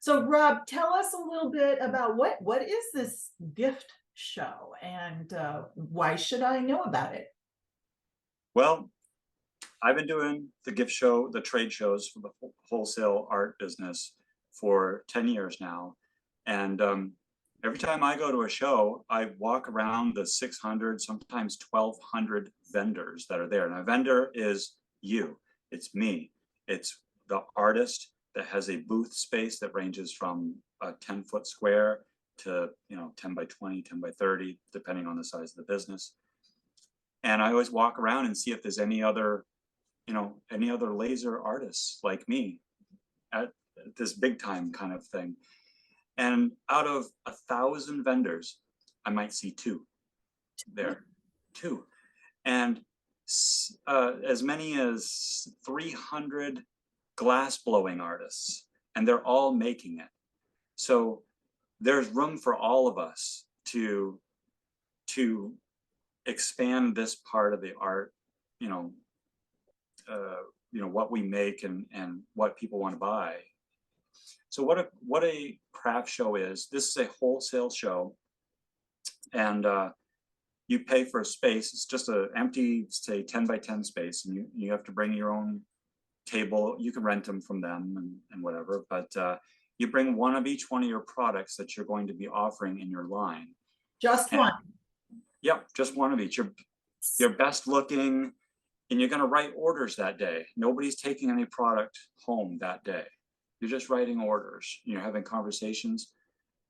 So Rob, tell us a little bit about what is this gift show and why should I know about it? Well, I've been doing the gift show, the trade shows for the wholesale art business for 10 years now. And every time I go to a show, I walk around the 600, sometimes 1,200 vendors that are there. And a vendor is you, it's me, it's the artist that has a booth space that ranges from a 10-foot square to 10 by 20, 10 by 30, depending on the size of the business. And I always walk around and see if there's any other laser artists like me at this big time kind of thing. And out of 1,000 vendors, I might see two there, two. And as many as 300 glass blowing artists, and they're all making it. So there's room for all of us to expand this part of the art, you know, what we make and what people want to buy. So what a craft show is. This is a wholesale show, and you pay for a space. It's just an empty, say, 10 by 10 space, and you have to bring your own table. You can rent them from them and whatever, but you bring one of each one of your products that you're going to be offering in your line. Just And, one. yep, just one of each. Your best looking, and you're going to write orders that day. Nobody's taking any product home that day. You're just writing orders. You're having conversations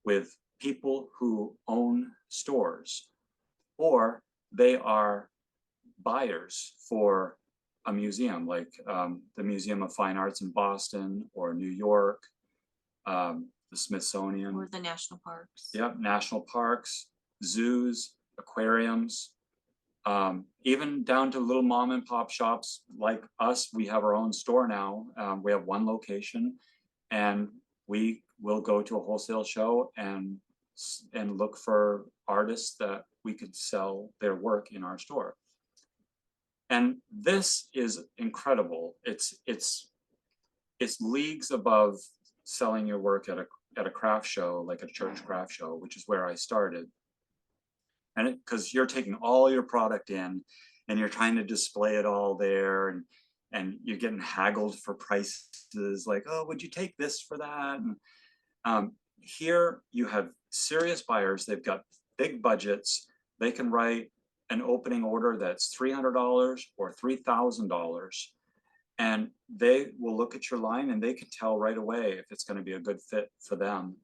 with people who own stores, or they are buyers for a museum, like the Museum of Fine Arts in Boston or New York, the Smithsonian. Or the national parks. Yep, national parks, zoos, aquariums. Even down to little mom and pop shops like us. We have our own store now. We have one location, and we will go to a wholesale show and look for artists that we could sell their work in our store. And this is incredible. It's leagues above selling your work at a craft show, like a church craft show, which is where I started. And because you're taking all your product in and you're trying to display it all there, and you're getting haggled for prices, like, oh, would you take this for that? And here you have serious buyers. They've got big budgets. They can write an opening order that's $300 or $3,000, and they will look at your line and they can tell right away if it's going to be a good fit for them.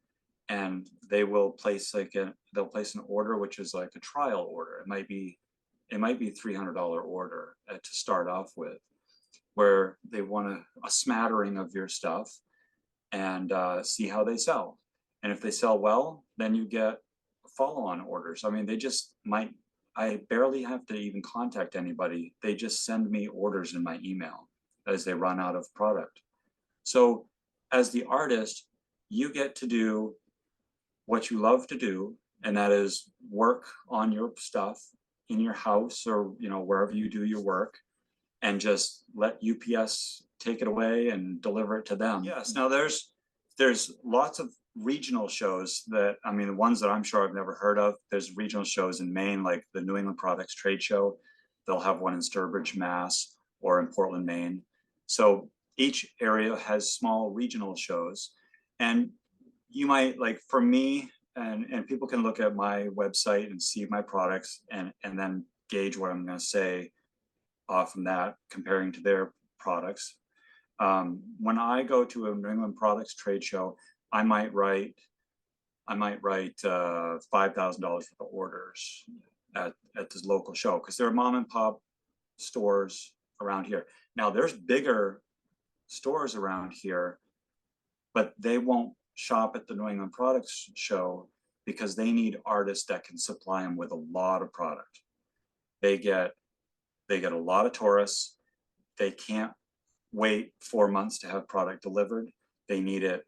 And they will place they'll place an order, which is like a trial order. It might be $300 order to start off with, where they want a smattering of your stuff and see how they sell. And if they sell well, then you get follow-on orders. I mean, I barely have to even contact anybody. They just send me orders in my email as they run out of product. So as the artist, you get to do what you love to do, and that is work on your stuff in your house or wherever you do your work, and just let UPS take it away and deliver it to them. Yes, now there's lots of regional shows that, I mean, the ones that I'm sure I've never heard of. There's regional shows in Maine, like the New England Products Trade Show. They'll have one in Sturbridge, Mass, or in Portland, Maine. So each area has small regional shows. And you might, like, for me, and people can look at my website and see my products and then gauge what I'm going to say from that, comparing to their products. When I go to a New England Products Trade Show, I might write $5,000 for the orders at this local show, because there are mom and pop stores around here. Now there's bigger stores around here, but they won't shop at the New England Products Show because they need artists that can supply them with a lot of product. They get a lot of tourists. They can't wait 4 months to have product delivered. They need it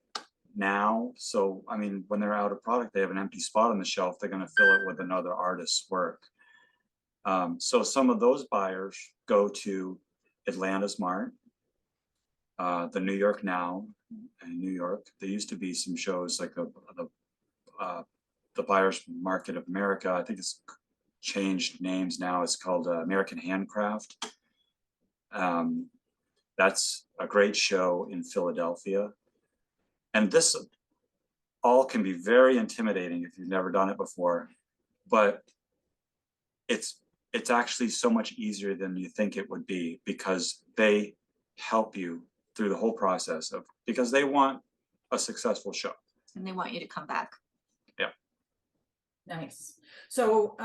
now. So, I mean, when they're out of product, they have an empty spot on the shelf. They're going to fill it with another artist's work. So some of those buyers go to Atlanta's Mart, the New York Now in New York. There used to be some shows like the Buyer's Market of America. I think it's changed names now. It's called American Handcraft. That's a great show in Philadelphia. And this all can be very intimidating if you've never done it before, but it's actually so much easier than you think it would be, because they help you through the whole process of, because they want a successful show. And they want you to come back. Nice. So